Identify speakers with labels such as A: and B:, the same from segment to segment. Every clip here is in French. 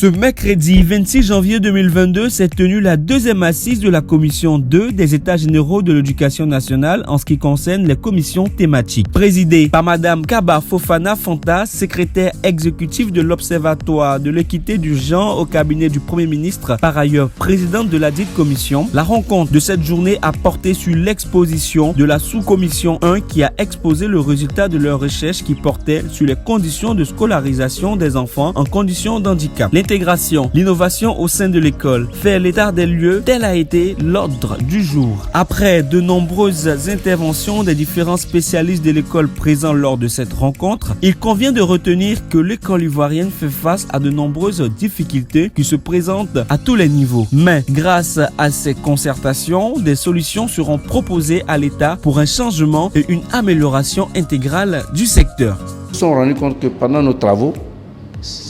A: Ce mercredi 26 janvier 2022 s'est tenue la deuxième assise de la commission 2 des États généraux de l'éducation nationale en ce qui concerne les commissions thématiques. Présidée par Madame Kaba Fofana Fanta, secrétaire exécutive de l'Observatoire de l'équité du genre au cabinet du Premier ministre, par ailleurs présidente de la dite commission, la rencontre de cette journée a porté sur l'exposition de la sous-commission 1 qui a exposé le résultat de leur recherche qui portait sur les conditions de scolarisation des enfants en conditions de handicap. L'intégration, l'innovation au sein de l'école, faire l'état des lieux, tel a été l'ordre du jour. Après de nombreuses interventions des différents spécialistes de l'école présents lors de cette rencontre, il convient de retenir que l'école ivoirienne fait face à de nombreuses difficultés qui se présentent à tous les niveaux. Mais grâce à ces concertations, des solutions seront proposées à l'État pour un changement et une amélioration intégrale du secteur.
B: Nous nous sommes rendus compte que pendant nos travaux,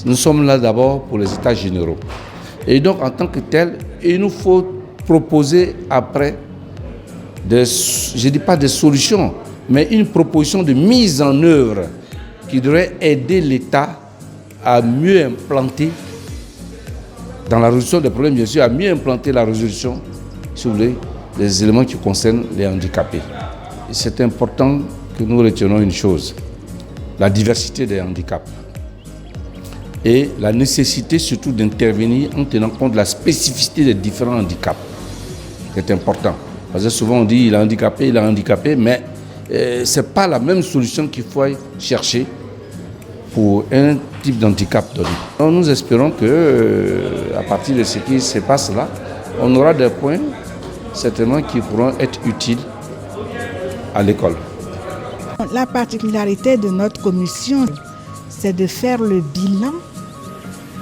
B: nous sommes là d'abord pour les États généraux. Et donc, en tant que tel, il nous faut proposer après, je ne dis pas des solutions, mais une proposition de mise en œuvre qui devrait aider l'État à mieux implanter, dans la résolution des problèmes, bien sûr, à mieux implanter la résolution sur les éléments qui concernent les handicapés. Et c'est important que nous retenions une chose, la diversité des handicaps. Et la nécessité surtout d'intervenir en tenant compte de la spécificité des différents handicaps. C'est important. Parce que souvent on dit il est handicapé, mais ce n'est pas la même solution qu'il faut chercher pour un type d'handicap donné. Donc, nous espérons qu'à partir de ce qui se passe là, on aura des points certainement qui pourront être utiles à l'école.
C: La particularité de notre commission, c'est de faire le bilan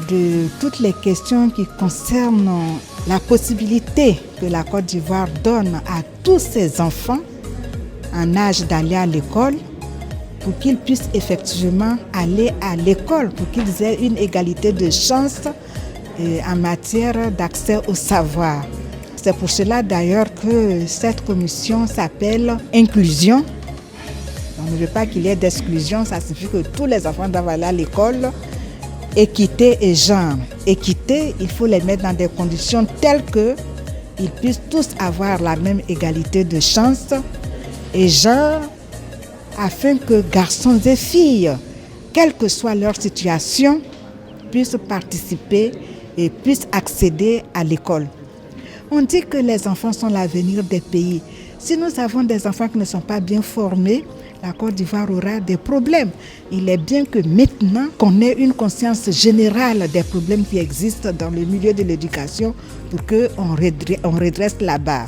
C: de toutes les questions qui concernent la possibilité que la Côte d'Ivoire donne à tous ses enfants en âge d'aller à l'école pour qu'ils puissent effectivement aller à l'école, pour qu'ils aient une égalité de chances en matière d'accès au savoir. C'est pour cela d'ailleurs que cette commission s'appelle Inclusion. On ne veut pas qu'il y ait d'exclusion, ça signifie que tous les enfants doivent aller à l'école. Équité et genre. Équité, il faut les mettre dans des conditions telles qu'ils puissent tous avoir la même égalité de chances. Et genre, afin que garçons et filles, quelle que soit leur situation, puissent participer et puissent accéder à l'école. On dit que les enfants sont l'avenir des pays. Si nous avons des enfants qui ne sont pas bien formés, la Côte d'Ivoire aura des problèmes. Il est bien que maintenant qu'on ait une conscience générale des problèmes qui existent dans le milieu de l'éducation pour qu'on redresse la barre.